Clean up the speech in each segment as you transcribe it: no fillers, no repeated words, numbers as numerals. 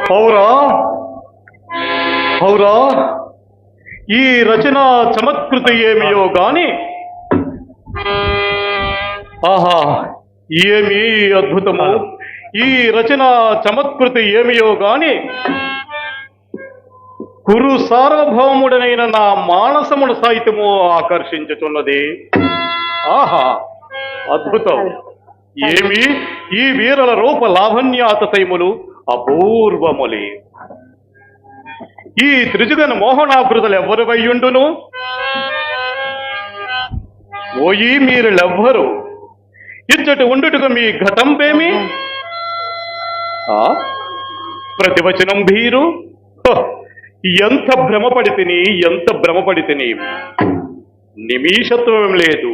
పౌరా పౌరా, ఈ రచన చమత్కృతి ఏమియో గాని ఆహా, ఏమి అద్భుతము! ఈ రచన చమత్కృతి ఏమియో గాని కురు సార్వభౌముడనైన నా మానసమును సైతము ఆకర్షించుతున్నది. ఆహా, అద్భుతం! ఏమి ఈ వీరుల రూప లావణ్యాతశయములు అపూర్వములే. ఈ త్రిజుగన మోహనాకృతులు ఎవరు వయ్యుండును? ఓయి మీరులెవ్వరు ఇచ్చటి ఉండుటకు మీ ఘటంపేమి? ప్రతివచనం భీరు, ఎంత భ్రమపడితిని, ఎంత భ్రమపడితిని! నిమిషత్వం లేదు.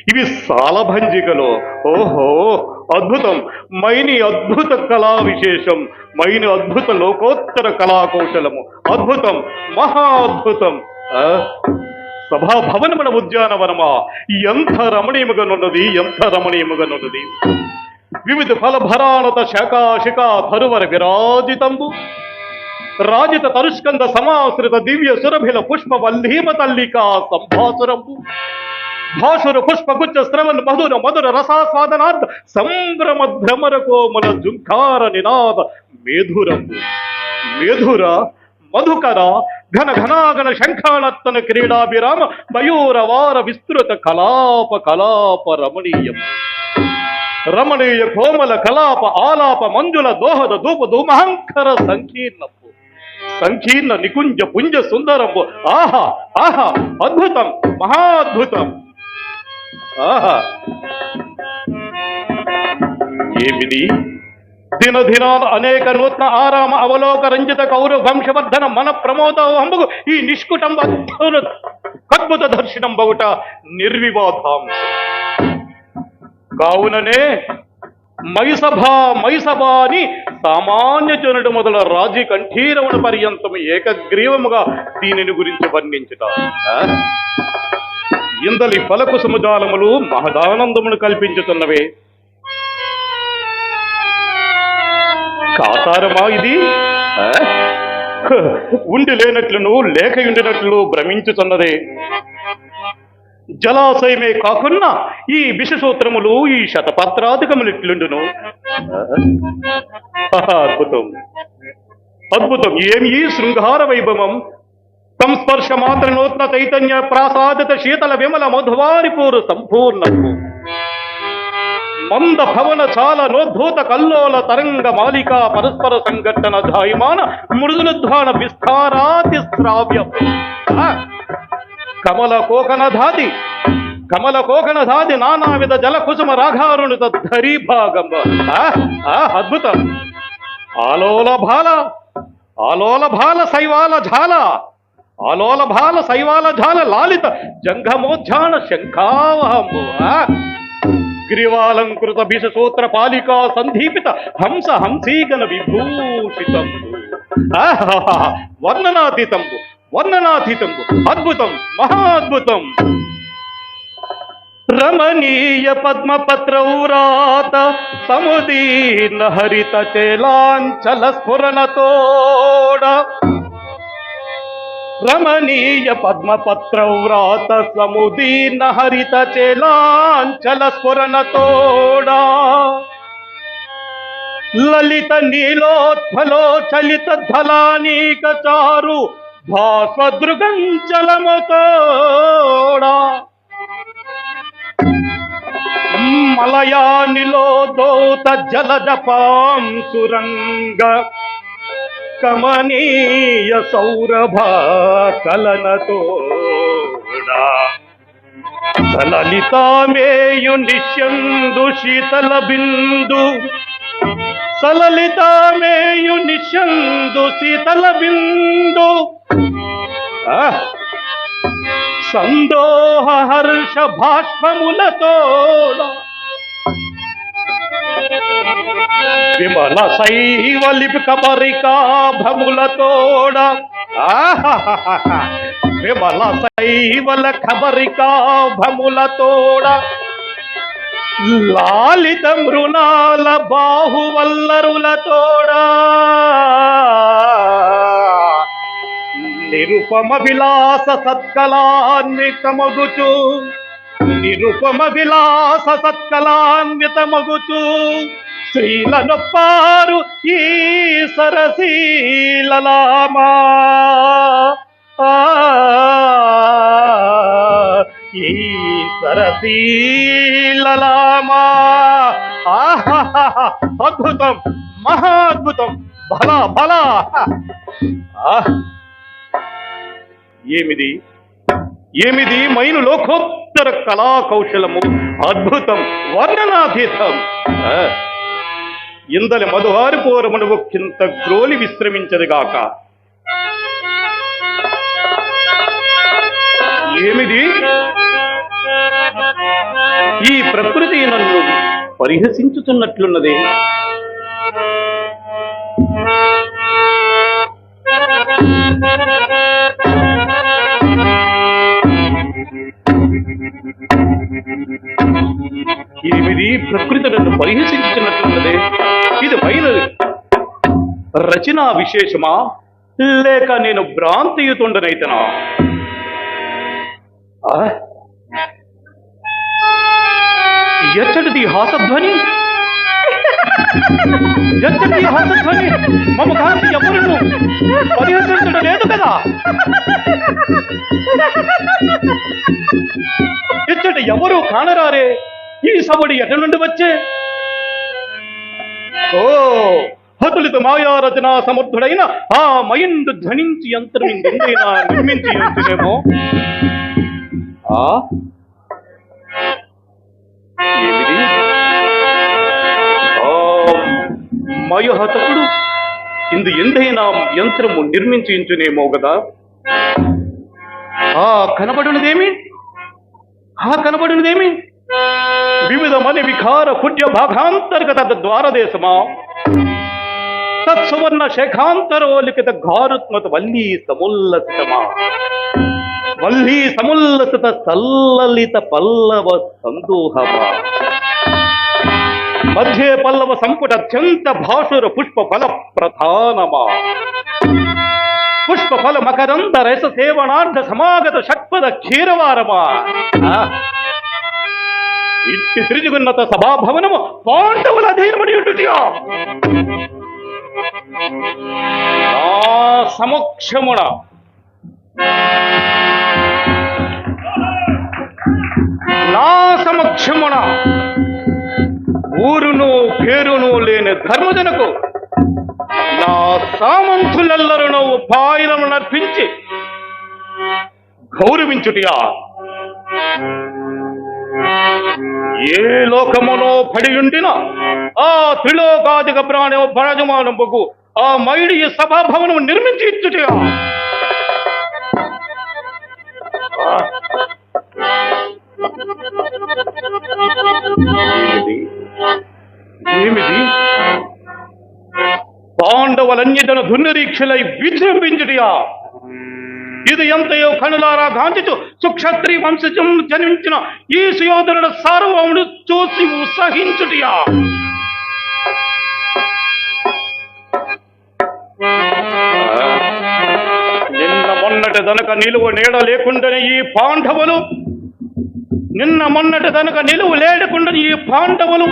ఇవి సాలభంజికలో. ఓహో, అద్భుతం! మైని అద్భుత కళా విశేషం, మైని అద్భుత లోకోత్తర కళాకౌశలము. అద్భుతం, మహా అద్భుతం! సభాభవనమున ఉద్యానవనమా, ఎంత రమణీయముగానున్నది, ఎంత రమణీయముగానున్నది! వివిధ ఫలభరానత శాఖాశిఖా ధరువర విరాజితంబు, రాజిత తరుష్కంద సమాశ్రిత దివ్య సురభిల పుష్ప వల్లీమ తల్లికా సంభాసురంబు, భాసుర పుష్పగుచ్చ శ్రవణ్ మధుర మధుర రసాస్వాదనార్థ సంభ్రమ భ్రమర కోమల జుంకార నినాద మేధురంబు, మేధుర మధుకర ఘన ఘనాగణ శంఖానత్తన క్రీడాభిరామ మయూరవార విస్తృత కలాప కలాప రమణీయం, రమణీయ కోమల కలాప ఆలాప మంజుల దోహద ధూప ధూమహంకర సంకీర్ణపు సంకీర్ణ నికుంజ పుంజ సుందరంబు. ఆహా ఆహా, అద్భుతం, మహాద్భుతం! ఆహా, ఏమిది? దినదినాన అనేక నూతన ఆరామ అవలోక రంజిత కౌరవ వంశవర్ధన మన ప్రమోదోహంబు ఈ నిష్కుటం అద్భుత దర్శనం బౌట నిర్వివాదం. కావుననే మైసభా అని సామాన్య జనుడు మొదల రాజీ కంఠీరవణ పర్యంతము ఏకగ్రీవముగా దీనిని గురించి వర్ణించుట. ఇందలి ఫలకుసుమజాలములు మహదానందమును కల్పించుతున్నవే. కాసారమా ఇది? ఉండి లేనట్లును లేకయుండినట్లు భ్రమించుతున్నదే. జలాశయమే కాకుండా ఈ విషసూత్రములు, ఈ శతపత్రాధికములు ఇట్లుండును. అద్భుతం, అద్భుతం! ఏమి ఈ శృంగార వైభవం! సంస్పర్శ మాత్ర నూతన చైతన్య ప్రాసాదిత శీతల విమల మధువారిపూరు సంపూర్ణము, మంద భవన చాల నోద్ధూత కల్లోల తరంగ మాలికా పరస్పర సంఘటన ధాయమాన మృదునుద్ధాన విస్తారాతి శ్రావ్యం. కమల కోకణ ధాది నానావిధ జల కుసుమ రాఘారుణిత ధరీ భాగం. అద్భుతం! ఆలోల భాల శైవాల ఝాల లాలిత జంఘమోధ్యాన శంఖావహంబు, గ్రీవాలంకృత విషసూత్ర పాలికా సంధీపిత హంస హంసీగణ విభూషితం. వర్ణనాతీతంబు, అద్భుతం, మహాద్భుతం! రమణీయ పద్మపత్రౌరాత సముదీర్ణ హరిత చేలాంచల స్ఫురణతోడ, రమణీయ పద్మపత్రౌరాత సముదీర్ణ హరిత చేలాంచల స్ఫురణతోడ, లలిత నీలోత్ఫలో చలిత ధలానీక చారు భాస్వదృగంచలముతోడా, మలయానిలో దోత జలజపాం సురంగ కమనీయ సౌరభ కలనతోడా, సలలితామేయు నిశ్యందు శీతల బిందు, సలలితామేయు నిశ్యందు శీతల బిందు, సందోహ హర్ష భాష్పములతోడ, విమల శైవ లిపిక పరికా భ్రములతోడ విమల శైవల ఖబరికా భ్రములతోడ లాలిత మృణాల బాహువల్లరులతోడా నిరుపమ విలాస సత్కలాన్వితమగుచు నిరుపమ విలాస సత్కలాన్వితమగుచు శ్రీలనొప్పారు ఈ సరసీలలామా ఈ సరసీలలామా అద్భుతం మహాద్భుతం బల బల ఏమిది ఏమిది మైను లోకోత్తర కళా కౌశలము అద్భుతం వర్ణనాతీతం ఇందలి మధుహారిపూరమును ఒక్కింత గ్రోలి విశ్రమించదుగాక ఏమిది ఈ ప్రకృతి నన్ను పరిహసించుతున్నట్లున్నది ఏమిది ప్రకృతి నన్ను పరిహసించుతున్నట్లున్నది ఇది పైన రచనా విశేషమా లేక నేను భ్రాంతియుతుండనైతనా ఎచ్చటిది హాసధ్వని ఎచ్చటి హాసధ్వని మమ కాంతి ఎవరును పరిహసించడం లేదు కదా ఎచ్చటి ఎవరు కానరారే ఈ సబడి ఎట నుండి వచ్చే ఓ హతులిత మాయా రచనా సమర్థుడైన ఆ మయిండు ధ్వనించి యంత్రం ఇంకెందైనా నిర్మించి ఉంచునేమో ఏమిది మయహతకుడు ఇందు ఎందైనా యంత్రము నిర్మించునేమో కదా కనబడునదేమి కనబడునదేమి వివిధమని వికార కుడ్య భాగాంతర్గత ద్వారదేశమా తత్సువర్ణ శేఖాంతరోలిఖిత ఘారుత్మత వల్లీ సముల్లసితమా వల్లీ సముల్లసిత సల్లలిత పల్లవ సందోహమా మధ్యే పల్లవ సంపుట అత్యంత భాషుర పుష్ప ఫల ప్రధానమా పుష్ప ఫల మకరంద రస సేవనార్థ సమాగత షట్పద క్షీరవారమా ఇట్టి త్రిజుగున్నత సభాభవనము పాండవుల అధీనమని ఉండుటియా నా సమక్షమున ఊరును పేరును లేని ధర్మజనకు నా సామంతులెల్లరూ ఉపాయలను నర్పించి గౌరవించుటియా ఏ లోకమునో పడియుండిన ఆ త్రిలోకాధిక ప్రాణ భరజమానంబకు ఆ మైడి సభాభవనం నిర్మించి ఇచ్చుటియా ఏమిది పాండవులన్యతను దుర్నిరీక్షలై విజృంభించుటియా ఇది ఎంతయో కనులారా గాంచుచు సుక్షత్రి వంశజం జన్మించిన ఈ సుయోధనుడు సార్వభౌముడు చూసి ఉత్సహించుటియా నిన్న మొన్నటి దనక నిలువ నీడ లేకుండానే ఈ పాండవులు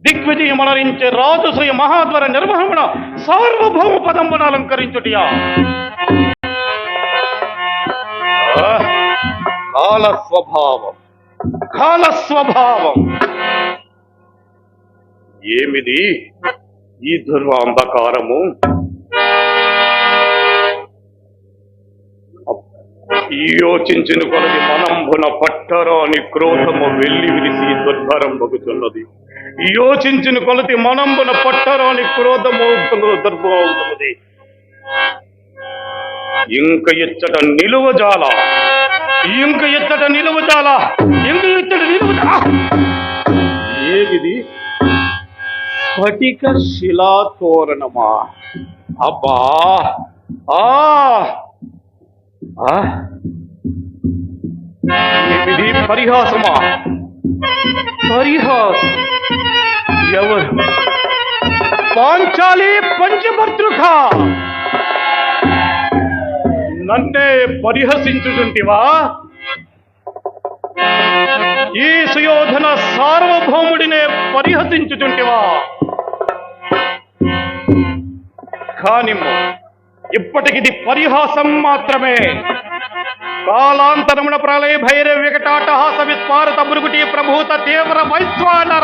దిగ్విజయమనరించే రాజశ్రీ మహాద్వర నిర్వహణ సార్వభౌమ పదంబును అలంకరించుటియా కాలస్వభావం ఏమిది ఈ దుర్వాంధకారము యోచించిన కొలది మనంబున పట్టరాని క్రోధము వెళ్లి విరిసి దుర్భరంబగుతున్నది యోచించిన కొలది మనంబున పట్టరాని క్రోధము దుర్భరమవుతున్నది ఇంక ఎచ్చట నిలువజాల ఏమిది స్ఫటిక శిలా తోరణమా? అబ్బా! ఆ ఆ! ఇది పరిహాసమా? పరిహాసం? ఎవరు? పాంచాలి పంచభర్తృక నన్నే పరిహసించుచుంటివా? ఈ సుయోధన సార్వభౌముడినే పరిహసించుచుంటివా? కానిమ్ము, ఇప్పటికిది పరిహాసం మాత్రమే. కాలాంతరమున ప్రళయ భైరవ వికటాటహాస విస్పారత మురుగుటి ప్రభూత తీవ్ర వైశ్వానరజ్వాల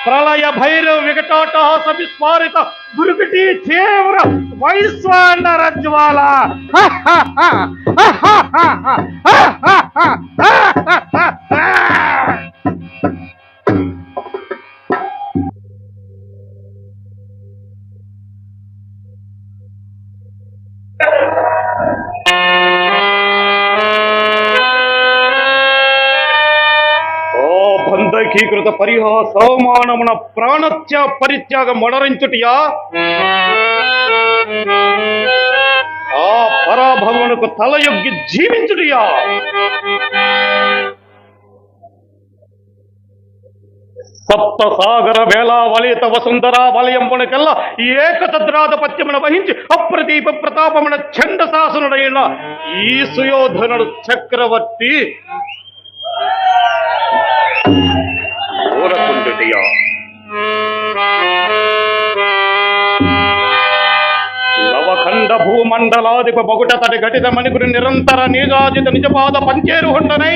ప్రళయ భైరవ వికటాటహాస విస్పారిత మురుగుటి తీవ్ర వైశ్వానరజ్వాల. బంధకీకృత పరిహాసమానమున పరిత్యాగం మడరించుటియా? ఆ పరాభవమునకు తలయొగ్గి జీవించుటియా? సప్త సాగర వేళా వలయత వసుంధరా వలయంబునకెల్లా ఏకఛత్రాధిపత్యమున వహించి అప్రదీప ప్రతాపమున చండశాసనుడైన ఈ సుయోధనుడు చక్రవర్తి ఊరకుండుటియా? నవఖండ భూమండలాధిప బగుట తటి ఘటిత మణిగురి నిరంతర నీరాజిత నిజపాద పంచేరుహుండనై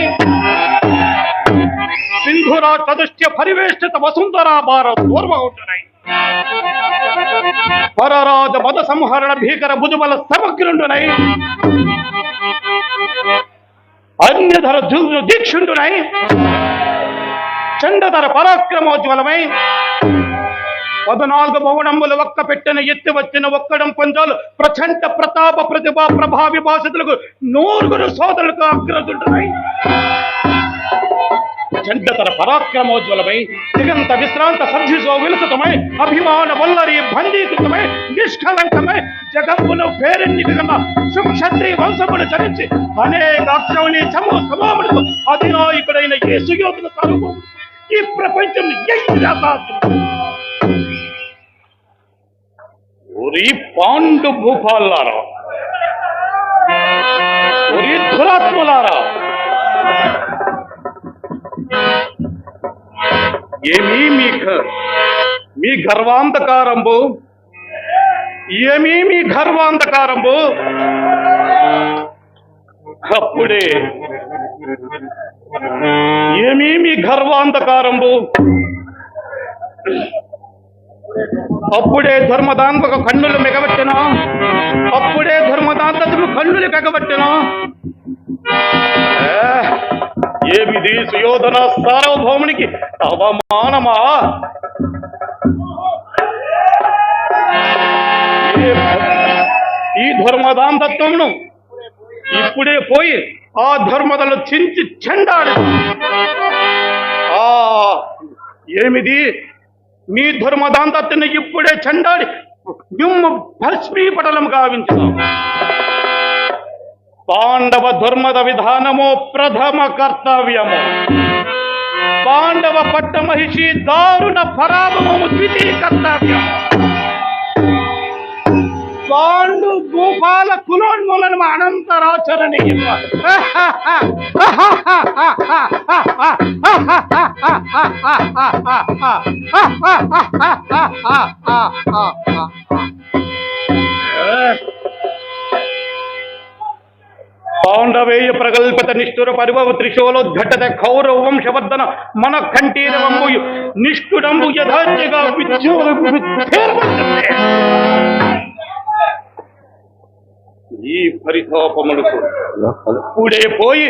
సింధురా చతుష్ట్య పరివేష్టిత వసుంధరా భార దూర్వహుండనై పరరాజ మద సంహరణ భీకర భుజబల సమగ్రుండునై అన్యధర దీక్షుండునై చండధర పరాక్రమోజ్వలమై 14 భవనములు ఒక్క పెట్టెన ఎత్తి వచ్చిన ఒక్కడం పంజాలు ప్రచండ ప్రతాప ప్రతిభా ప్రభావి భాషతులకు 9 సోదరులకు అగ్రజుంటున్నాయి. చండధర పరాక్రమోజ్వలమై దిగంత విశ్రాంత సర్జిసో విలసితమై అభిమాన వల్లరి భండీకృతమై నిష్కలంకమై జగత్తును పేరెన్నికన్న సుక్షత్రి వంశమును చరించి అనేక అక్షౌని సమూహములకు అధినాయకుడైన ఈ సుయోధన సార్వభౌముడు ఈ ప్రపంచం పాండు భూపాలారా, దురాత్మలారా, ఏమీ మీ గర్వాంధకారంబు? ఏమీ మీ గర్వాంధకారంబు? అప్పుడే ఏమీ మీ గర్వాంధకారంబు? అప్పుడే ధర్మదాంతకు కన్నులు మెగబట్టినా? అప్పుడే ధర్మదాంతకు కన్నులు కగబట్టినా? ఏమిది సుయోధన సార్వభౌమునికి అవమానమా? ఈ ధర్మదాంతత్వమును ఇప్పుడే పోయి ఆ ధర్మదలు చించి చెండాడు. ఏమిది మీ ధర్మదాంతత్తుని ఇప్పుడే చెండాడి మిమ్ము భస్మీపటలం గావించు. పాండవ ధర్మద విధానము ప్రథమ కర్తవ్యము. పాండవ పట్టమహిషి దారుణ పరాభవము ద్వితీయ కర్తవ్యము. పాండు భూపాల కులోన్మూలనం అనంతరాచరణీయం. పాండవేయ ప్రగల్పిత నిష్ఠుర పరిభవ త్రిశూలోద్ఘటత కౌరవ వంశవర్ధన మన కంఠీరవంబు నిష్ఠుడంబు యథాజ్ఞగా ఈ పరితాపములకు ఇప్పుడే పోయి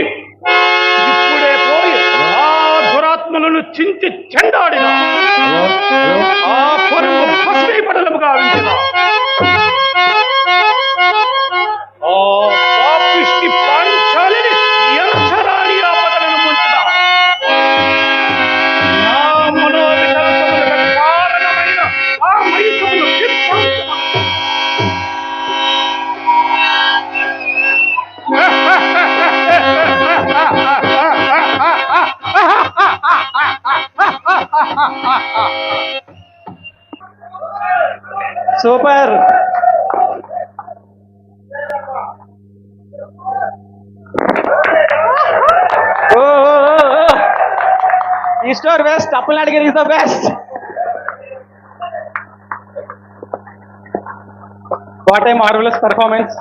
ఆ దురాత్మలను చించి చెండాడిన ఆ పరువు భస్మీపటలముగా వించిన ఆ పాపిష్టి పాంచాలిని ఎంచరాని ఆపదలను ముంచిన super. East or west, Appalanaidu is the best. What a marvellous performance.